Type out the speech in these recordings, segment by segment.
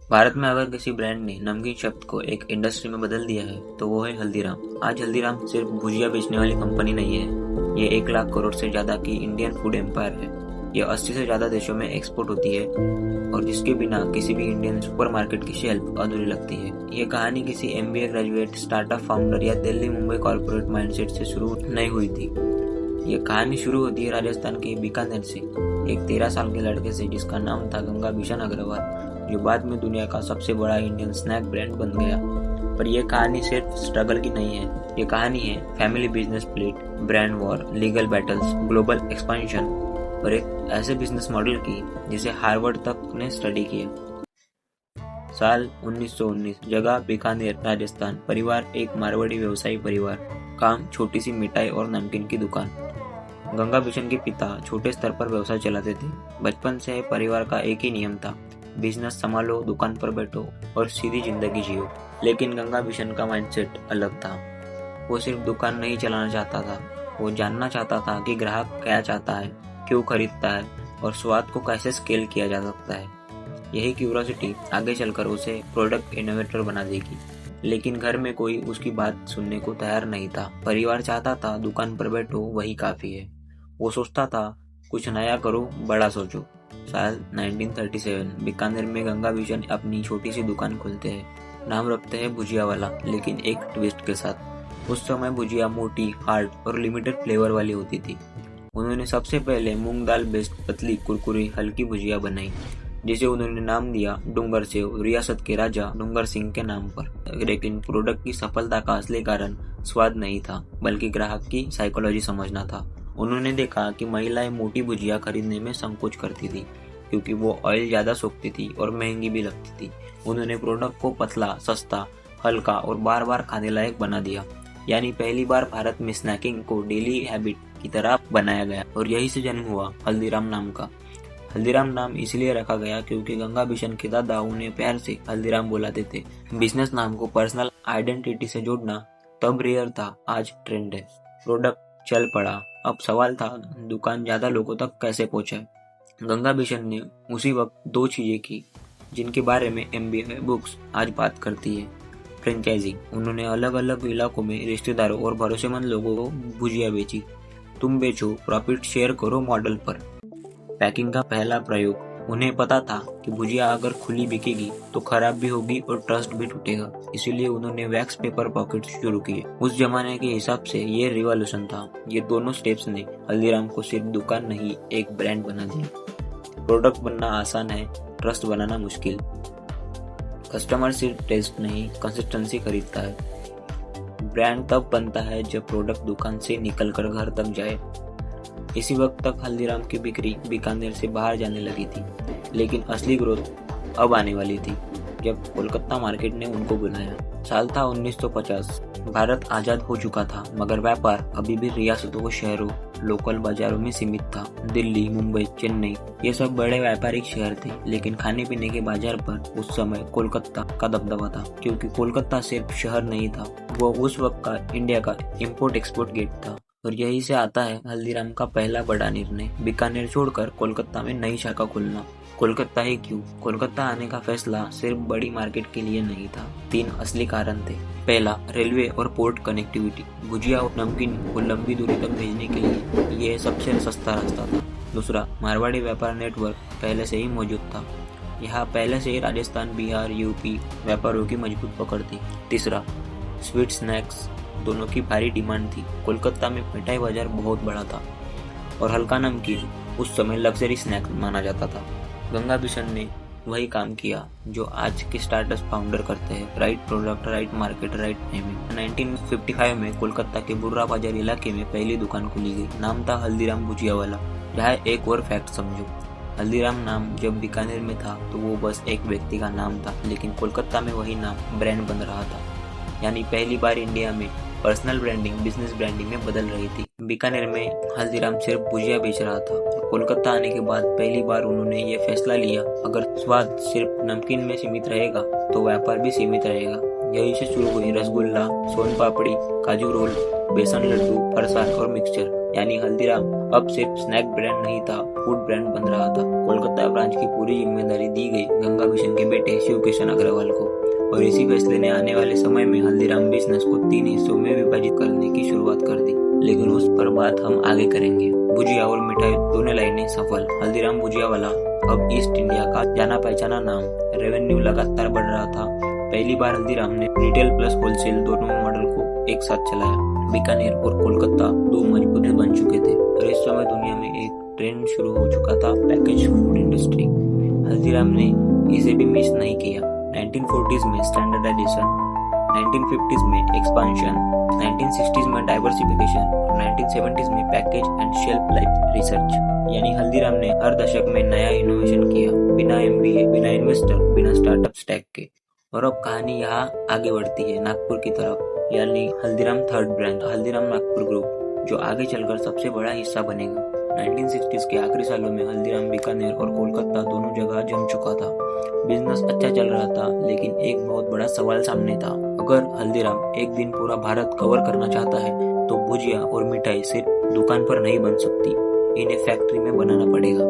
भारत में अगर किसी ब्रांड ने नमकीन शब्द को एक इंडस्ट्री में बदल दिया है तो वो है हल्दीराम। आज हल्दीराम सिर्फ भुजिया बेचने वाली कंपनी नहीं है, ये 1 लाख करोड़ से ज्यादा की इंडियन फूड एम्पायर है। ये 80 से ज्यादा देशों में एक्सपोर्ट होती है और जिसके बिना किसी भी इंडियन सुपरमार्केट की शेल्फ अधूरी लगती है। ये कहानी किसी MBA ग्रेजुएट, स्टार्टअप फाउंडर या दिल्ली मुंबई कॉर्पोरेट माइंडसेट से शुरू नहीं हुई थी। ये कहानी शुरू होती है राजस्थान के बीकानेर से, एक 13 साल के लड़के से जिसका नाम था गंगा बिशन अग्रवाल, जो बाद में दुनिया का सबसे बड़ा इंडियन स्नैक ब्रांड बन गया। पर यह कहानी सिर्फ स्ट्रगल की नहीं है, ये कहानी है family business split, brand war, legal battles, global expansion और एक ऐसे बिजनेस मॉडल की जिसे हार्वर्ड तक ने स्टडी किया। साल 1919, जगह बीकानेर राजस्थान, परिवार एक मारवाड़ी व्यवसायी परिवार, काम छोटी सी मिठाई और नमकीन की दुकान। गंगा बिशन के पिता छोटे स्तर पर व्यवसाय चलाते थे। बचपन से परिवार का एक ही नियम था, बिजनेस संभालो, दुकान पर बैठो और सीधी जिंदगी जियो। लेकिन गंगा बिशन का माइंडसेट अलग था। वो सिर्फ दुकान नहीं चलाना चाहता था, वो जानना चाहता था कि ग्राहक क्या चाहता है, क्यों खरीदता है और स्वाद को कैसे स्केल किया जा सकता है। यही क्यूरियोसिटी आगे चलकर उसे प्रोडक्ट इनोवेटर बना देगी। लेकिन घर में कोई उसकी बात सुनने को तैयार नहीं था। परिवार चाहता था दुकान पर बैठो, वही काफी है। वो सोचता था कुछ नया करो, बड़ा सोचो। साल 1937, बीकानेर में गंगा बिशन अपनी छोटी सी दुकान खोलते हैं। नाम रखते हैं भुजिया वाला, लेकिन एक ट्विस्ट के साथ। उस समय भुजिया मोटी, हार्ड और लिमिटेड फ्लेवर वाली होती थी। उन्होंने सबसे पहले मूंग दाल बेस्ड पतली कुरकुरी हल्की भुजिया बनाई, जिसे उन्होंने नाम दिया डूंगर सेव, रियासत के राजा डूंगर सिंह के नाम पर। लेकिन प्रोडक्ट की सफलता का असली कारण स्वाद नहीं था, बल्कि ग्राहक की साइकोलॉजी समझना था। उन्होंने देखा कि महिलाएं मोटी भुजिया खरीदने में संकोच करती थी, क्योंकि वो ऑयल ज्यादा सोखती थी और महंगी भी लगती थी। उन्होंने प्रोडक्ट को पतला, सस्ता, हल्का और बार बार खाने लायक बना दिया। यानी पहली बार भारत में स्नैकिंग को डेली हैबिट की तरह बनाया गया और यही से जन्म हुआ हल्दीराम नाम का। हल्दीराम नाम इसलिए रखा गया क्योंकि गंगा बिशन के दादा उन्हें प्यार से हल्दीराम बुलाते थे। बिजनेस नाम को पर्सनल आइडेंटिटी से जोड़ना तब रेयर था, आज ट्रेंड है। प्रोडक्ट चल पड़ा, अब सवाल था दुकान ज्यादा लोगों तक कैसे पहुंचाए। गंगा बिशन ने उसी वक्त 2 चीजें की जिनके बारे में MBA बुक्स आज बात करती है। फ्रेंचाइजिंग, उन्होंने अलग अलग इलाकों में रिश्तेदारों और भरोसेमंद लोगों को भुजिया बेची। तुम बेचो, प्रॉफिट शेयर करो मॉडल पर। पैकिंग का पहला प्रयोग, उन्हें पता था कि भुजिया अगर खुली बिकेगी तो खराब भी होगी और ट्रस्ट भी टूटेगा। इसीलिए उन्होंने वैक्स पेपर पॉकेट शुरू किए। उस जमाने के हिसाब से ये रिवॉल्यूशन था। ये दोनों स्टेप्स ने हल्दीराम को सिर्फ दुकान नहीं, एक ब्रांड बना दिया। प्रोडक्ट बनना आसान है, ट्रस्ट बनाना मुश्किल। कस्टमर सिर्फ टेस्ट नहीं, कंसिस्टेंसी खरीदता है। ब्रांड तब बनता है जब प्रोडक्ट दुकान से निकलकर घर तक जाए। इसी वक्त तक हल्दीराम की बिक्री बीकानेर से बाहर जाने लगी थी, लेकिन असली ग्रोथ अब आने वाली थी जब कोलकाता मार्केट ने उनको बुलाया। साल था 1950। भारत आजाद हो चुका था, मगर व्यापार अभी भी रियासतों व शहरों, लोकल बाजारों में सीमित था। दिल्ली, मुंबई, चेन्नई, ये सब बड़े व्यापारिक शहर थे, लेकिन खाने पीने के बाजार पर उस समय कोलकाता का दबदबा था, क्योंकि कोलकाता सिर्फ शहर नहीं था, वो उस वक्त का इंडिया का इम्पोर्ट एक्सपोर्ट गेट था। और यही से आता है हल्दीराम का पहला बड़ा निर्णय, बीकानेर छोड़कर कोलकाता में नई शाखा खोलना। कोलकाता ही क्यों? कोलकाता आने का फैसला सिर्फ बड़ी मार्केट के लिए नहीं था। 3 असली कारण थे। पहला, रेलवे और पोर्ट कनेक्टिविटी। भुजिया और नमकीन को लंबी दूरी तक भेजने के लिए यह सबसे सस्ता रास्ता था। दूसरा, मारवाड़ी व्यापार नेटवर्क पहले से ही मौजूद था। यहाँ पहले से ही राजस्थान, बिहार, यूपी व्यापारियों की मजबूत पकड़ थी। तीसरा, स्वीट स्नैक्स, दोनों की भारी डिमांड थी। कोलकाता में मिठाई बाजार बहुत बड़ा था और हल्का नमकीन उस समय लग्जरी स्नैक माना जाता था। गंगा बिशन ने वही काम किया जो आज के स्टार्टअप फाउंडर करते हैं, right product, right market, right timing. 1955 में कोलकाता के बुर्रा बाजार इलाके में पहली दुकान खुली गई। नाम था हल्दीराम भुजिया वाला। यहाँ एक और फैक्ट समझो, हल्दीराम नाम जब बीकानेर में था तो वो बस एक व्यक्ति का नाम था, लेकिन कोलकाता में वही नाम ब्रांड बन रहा था। यानी पहली बार इंडिया में पर्सनल ब्रांडिंग बिजनेस ब्रांडिंग में बदल रही थी। बीकानेर में हल्दीराम सिर्फ भुजिया बेच रहा था। कोलकाता आने के बाद पहली बार उन्होंने ये फैसला लिया, अगर स्वाद सिर्फ नमकीन में सीमित रहेगा तो व्यापार भी सीमित रहेगा। यही से शुरू हुई रसगुल्ला, सोन पापड़ी, काजू रोल, बेसन लड्डू, फरसान और मिक्सचर। यानी हल्दीराम अब सिर्फ स्नैक ब्रांड नहीं था, फूड ब्रांड बन रहा था। कोलकाता ब्रांच की पूरी जिम्मेदारी दी गई गंगा मिशन के बेटे शिव किशन अग्रवाल को, और इसी फैसले ने आने वाले समय में हल्दीराम बिजनेस को 3 हिस्सों में विभाजित करने की शुरुआत कर दी। लेकिन उस पर बात हम आगे करेंगे। भुजिया और मिठाई दोनों लाइनें सफल। हल्दीराम भुजिया वाला अब ईस्ट इंडिया का जाना पहचाना नाम। रेवेन्यू लगातार बढ़ रहा था। पहली बार हल्दीराम ने रिटेल प्लस होलसेल दोनों मॉडल को एक साथ चलाया। बीकानेर और कोलकाता 2 मजबूत बन चुके थे और इस समय दुनिया में एक ट्रेंड शुरू हो चुका था, पैकेज फूड इंडस्ट्री। हल्दीराम ने इसे भी मिस नहीं किया। 1940s में स्टैंडर्डाइजेशन, 1950s में एक्सपांशन, 1960s में डाइवर्सिफिकेशन और 1970s में package and shelf life research. यानी हल्दीराम ने हर दशक में नया इनोवेशन किया, बिना MBA, बिना इन्वेस्टर, बिना स्टार्टअप स्टैक के। और अब कहानी यहाँ आगे बढ़ती है नागपुर की तरफ, यानी Haldiram third branch, Haldiram Nagpur group, जो आगे चलकर सबसे बड़ा हिस्सा बनेगा। 1960s के आखिरी सालों में हल्दीराम बीकानेर और कोलकाता दोनों जगह जम चुका था। बिजनेस अच्छा चल रहा था, लेकिन एक बहुत बड़ा सवाल सामने था। अगर हल्दीराम एक दिन पूरा भारत कवर करना चाहता है तो भुजिया और मिठाई सिर्फ दुकान पर नहीं बन सकती, इन्हें फैक्ट्री में बनाना पड़ेगा।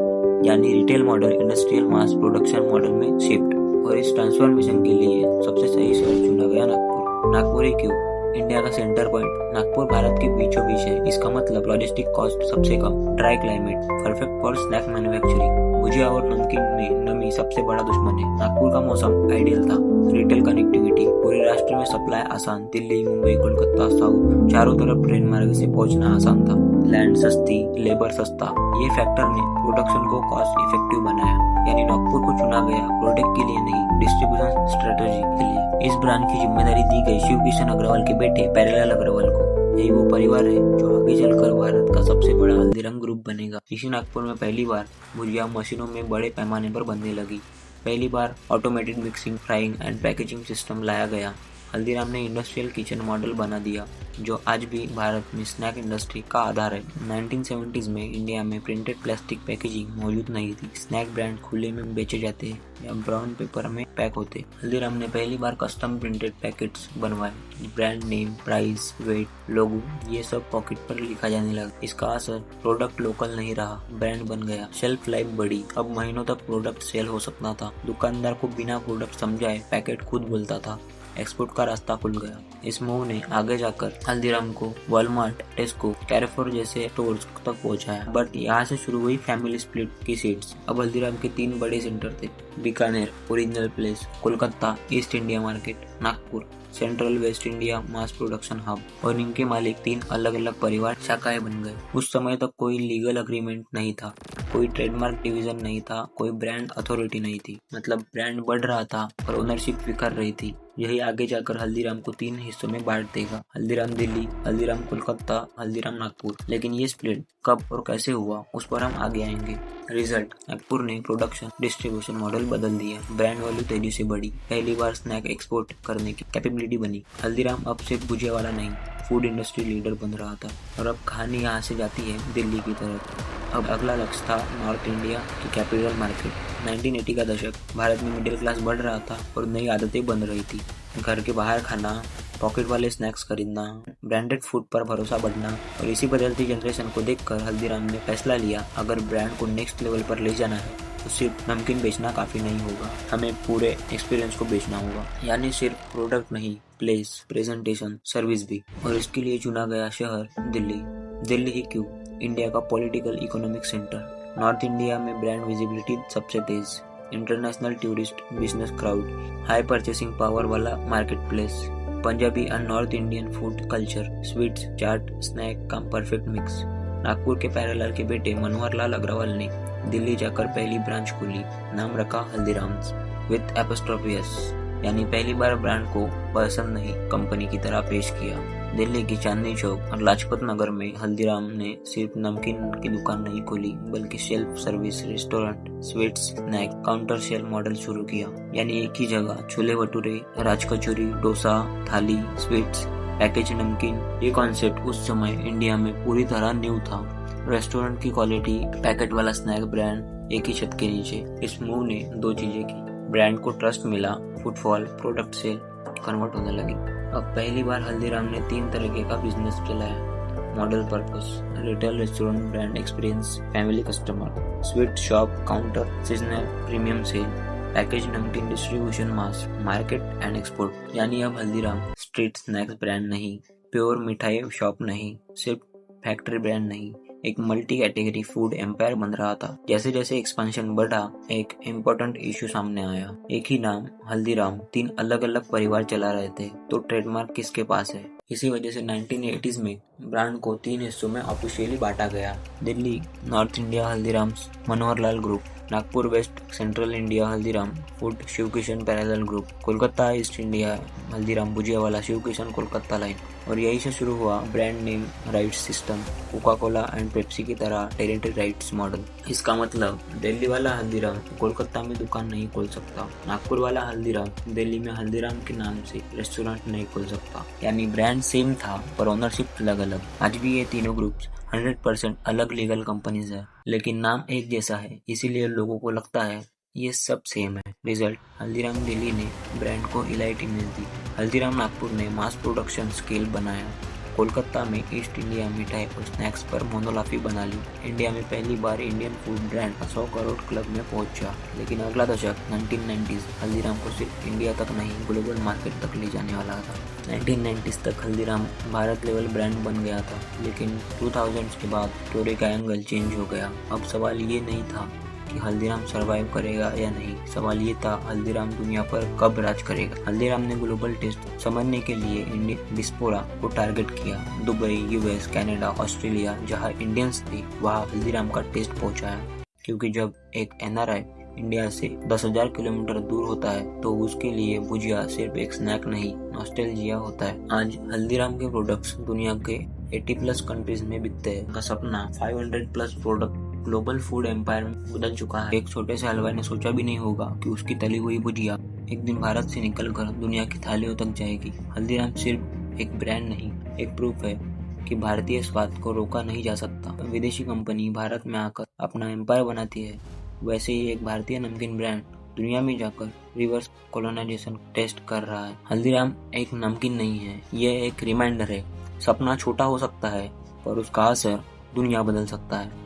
यानी retail model industrial mass production model में शिफ्ट। और इस ट्रांसफॉर्मेशन के लिए सबसे सही शहर चुना गया नागपुर। नागपुर ही क्यों? इंडिया का सेंटर पॉइंट। नागपुर भारत के बीचों बीच है। इसका मतलब लॉजिस्टिक कॉस्ट सबसे कम, dry climate, perfect for snack manufacturing. Bhujia और नमकीन में नमी सबसे बड़ा दुश्मन है। नागपुर का मौसम आइडियल था। रिटेल कनेक्टिविटी, पूरे राष्ट्र में सप्लाई आसान, दिल्ली, मुंबई, कोलकाता, साउथ, चारों तरफ ट्रेन मार्ग से पहुंचना आसान था। लैंड सस्ती, लेबर सस्ता, ये फैक्टर ने प्रोडक्शन को कॉस्ट इफेक्टिव बनाया। यानी नागपुर को चुना गया प्रोडक्ट के लिए नहीं, डिस्ट्रीब्यूशन स्ट्रेटेजी के लिए। इस ब्रांड की जिम्मेदारी दी गई शिव किशन अग्रवाल के बेटे प्यारेलाल अग्रवाल को। यही वो परिवार है जो आगे चलकर भारत का सबसे बड़ा हल्दीराम ग्रुप बनेगा। इसी नागपुर में पहली बार भुजिया मशीनों में बड़े पैमाने पर बनने लगी। पहली बार automated mixing, frying and packaging system लाया गया। हल्दीराम ने इंडस्ट्रियल किचन मॉडल बना दिया, जो आज भी भारत में स्नैक इंडस्ट्री का आधार है। 1970s में इंडिया में प्रिंटेड प्लास्टिक पैकेजिंग मौजूद नहीं थी। स्नैक ब्रांड खुले में बेचे जाते या ब्राउन पेपर में पैक होते। हल्दीराम ने पहली बार कस्टम प्रिंटेड पैकेट्स बनवाए। ब्रांड नेम, प्राइस, वेट, लोगो, ये सब पॉकेट पर लिखा जाने लगा। इसका असर, प्रोडक्ट लोकल नहीं रहा, ब्रांड बन गया। शेल्फ लाइफ बढ़ी, अब महीनों तक प्रोडक्ट सेल हो सकता था। दुकानदार को बिना प्रोडक्ट समझाए पैकेट खुद बोलता था। एक्सपोर्ट का रास्ता खुल गया। इस मूव ने आगे जाकर हल्दीराम को वॉलमार्ट, टेस्को, कैरेफोर जैसे स्टोर्स तक पहुंचाया। बट यहाँ से शुरू हुई फैमिली स्प्लिट की सीड्स। अब हल्दीराम के 3 बड़े सेंटर थे, Bikaner, original place, Kolkata, east India market, Nagpur, central waste India mass production hub. और इनके मालिक 3 अलग अलग परिवार शाखाएं बन गए। उस समय तक कोई लीगल अग्रीमेंट नहीं था, कोई ट्रेडमार्क डिवीजन नहीं था, कोई ब्रांड अथॉरिटी नहीं थी। मतलब ब्रांड बढ़ रहा था और ओनरशिप बिखर रही थी। यही आगे जाकर हल्दीराम को 3 हिस्सों में बांट देगा, हल्दीराम दिल्ली, हल्दीराम कोलकाता, हल्दीराम नागपुर। लेकिन ये स्प्लिट कब और कैसे हुआ, उस पर हम आगे आएंगे। रिजल्ट, नागपुर ने प्रोडक्शन डिस्ट्रीब्यूशन मॉडल बदल दिया। ब्रांड वैल्यू तेजी से बढ़ी। पहली बार स्नैक एक्सपोर्ट करने की कैपेबिलिटी बनी। हल्दीराम अब सिर्फ भुजिया वाला नहीं, फूड इंडस्ट्री लीडर बन रहा था। और अब कहानी यहाँ से जाती है दिल्ली की तरफ। अब अगला लक्ष्य था नॉर्थ इंडिया की कैपिटल मार्केट। 1980 का दशक, भारत में मिडिल क्लास बढ़ रहा था और नई आदतें बन रही थी। घर के बाहर खाना, पॉकेट वाले स्नैक्स खरीदना, ब्रांडेड फूड पर भरोसा बढ़ना। और इसी बदलती जनरेशन को देखकर हल्दीराम ने फैसला लिया, अगर ब्रांड को नेक्स्ट लेवल पर ले जाना है तो सिर्फ नमकीन बेचना काफी नहीं होगा, हमें पूरे एक्सपीरियंस को बेचना होगा। यानी सिर्फ प्रोडक्ट नहीं, प्लेस, प्रेजेंटेशन, सर्विस भी। और इसके लिए चुना गया शहर दिल्ली। दिल्ली ही क्यों? इंडिया का political economic centre. North India में ब्रांड विजिबिलिटी सबसे तेज, international tourist, business crowd, high purchasing power वाला market place, Punjabi and North Indian food culture, sweets, chaat, snack का परफेक्ट मिक्स। नागपुर के प्यारेलाल के बेटे मनोहर लाल अग्रवाल ने दिल्ली जाकर पहली ब्रांच खोली, नाम रखा हल्दीराम्स विथ एपोस्ट्रोफी एस। यानी पहली बार ब्रांड को पर्सन नहीं, कंपनी की तरह पेश किया। दिल्ली की चांदनी चौक और लाजपत नगर में हल्दीराम ने सिर्फ नमकीन की दुकान नहीं खोली, बल्कि self service restaurant, sweets, snack, counter sale model शुरू किया। यानी एक ही जगह छोले भटूरे, राज कचौरी, डोसा, थाली, स्वीट्स, पैकेज नमकीन। ये कॉन्सेप्ट उस समय इंडिया में पूरी तरह न्यू था। रेस्टोरेंट की क्वालिटी, पैकेट वाला स्नैक ब्रांड एक ही छत के नीचे। इस मूव ने 2 चीजें की, ब्रांड को ट्रस्ट मिला, फुटफॉल, प्रोडक्ट सेल कन्वर्ट होने लगी। अब पहली बार हल्दीराम ने 3 तरीके का बिजनेस चलाया। Model purpose, retail restaurant brand experience, family customer, sweet shop counter, seasonal premium sale, package namkeen distribution mass, market and export. यानी अब हल्दीराम स्ट्रीट स्नैक्स ब्रांड नहीं, प्योर मिठाई शॉप नहीं, सिर्फ फैक्ट्री ब्रांड नहीं, एक मल्टी कैटेगरी फूड एम्पायर बन रहा था। जैसे जैसे एक्सपेंशन बढ़ा, एक इम्पोर्टेंट इशू सामने आया। एक ही नाम हल्दीराम 3 अलग अलग परिवार चला रहे थे, तो ट्रेडमार्क किसके पास है? इसी वजह से 1980s में ब्रांड को 3 हिस्सों में ऑफिशियली बांटा गया। Delhi north India Haldirams Manoharlal group, Nagpur west central India Haldiram food Shivkishan parallel group, Kolkata east India Haldiram Bhujiawala Shivkishan Kolkata line. और यही से शुरू हुआ brand name rights system, Coca Cola and Pepsi की तरह टेरिटरी राइट्स मॉडल। इसका मतलब दिल्ली वाला हल्दीराम कोलकाता में दुकान नहीं खोल सकता, नागपुर वाला हल्दीराम दिल्ली में हल्दीराम के नाम से रेस्टोरेंट नहीं खोल सकता। यानी ब्रांड सेम था पर ओनरशिप अलग अलग। आज भी ये तीनों ग्रुप्स 100% अलग लीगल कंपनीज है, लेकिन नाम एक जैसा है, इसीलिए लोगों को लगता है ये सब सेम है। रिजल्ट, हल्दीराम दिल्ली ने ब्रांड को इलाइट इमेज दी, हल्दीराम नागपुर ने मास प्रोडक्शन स्केल बनाया, कोलकाता में ईस्ट इंडिया मिठाई और स्नैक्स पर मोनोलाफी बना ली। इंडिया में पहली बार Indian food brand 100 crore club में पहुंचा। लेकिन अगला दशक 1990s हल्दीराम को सिर्फ इंडिया तक नहीं, ग्लोबल मार्केट तक ले जाने वाला था। 1990s तक हल्दीराम भारत लेवल ब्रांड बन गया था, लेकिन 2000s के बाद स्टोरी का एंगल चेंज हो गया। अब सवाल ये नहीं था कि हल्दीराम सरवाइव करेगा या नहीं, सवाल ये था हल्दीराम दुनिया पर कब राज करेगा। हल्दीराम ने ग्लोबल टेस्ट समझने के लिए इंडियन डिस्पोरा को टारगेट किया। दुबई, यूएस, कनाडा, ऑस्ट्रेलिया, जहां इंडियंस थे वहां हल्दीराम का टेस्ट पहुंचाया। क्योंकि जब एक एनआरआई इंडिया से 10,000 किलोमीटर दूर होता है तो उसके लिए भुजिया सिर्फ एक स्नैक नहीं, नॉस्टैल्जिया होता है। आज हल्दीराम के प्रोडक्ट्स दुनिया के 80+ कंट्रीज में बिकते हैं। उनका सपना 500+ प्रोडक्ट ग्लोबल फूड एम्पायर में बदल चुका है। एक छोटे से हलवाई ने सोचा भी नहीं होगा कि उसकी तली हुई भुजिया एक दिन भारत से निकलकर दुनिया की थालियों तक जाएगी। हल्दीराम सिर्फ एक ब्रांड नहीं, एक प्रूफ है कि भारतीय स्वाद को रोका नहीं जा सकता। विदेशी कंपनी भारत में आकर अपना एम्पायर बनाती है, वैसे ही एक भारतीय नमकीन ब्रांड दुनिया में जाकर रिवर्स कॉलोनाइजेशन टेस्ट कर रहा है। हल्दीराम एक नमकीन नहीं है, यह एक रिमाइंडर है। सपना छोटा हो सकता है पर उसका असर दुनिया बदल सकता है।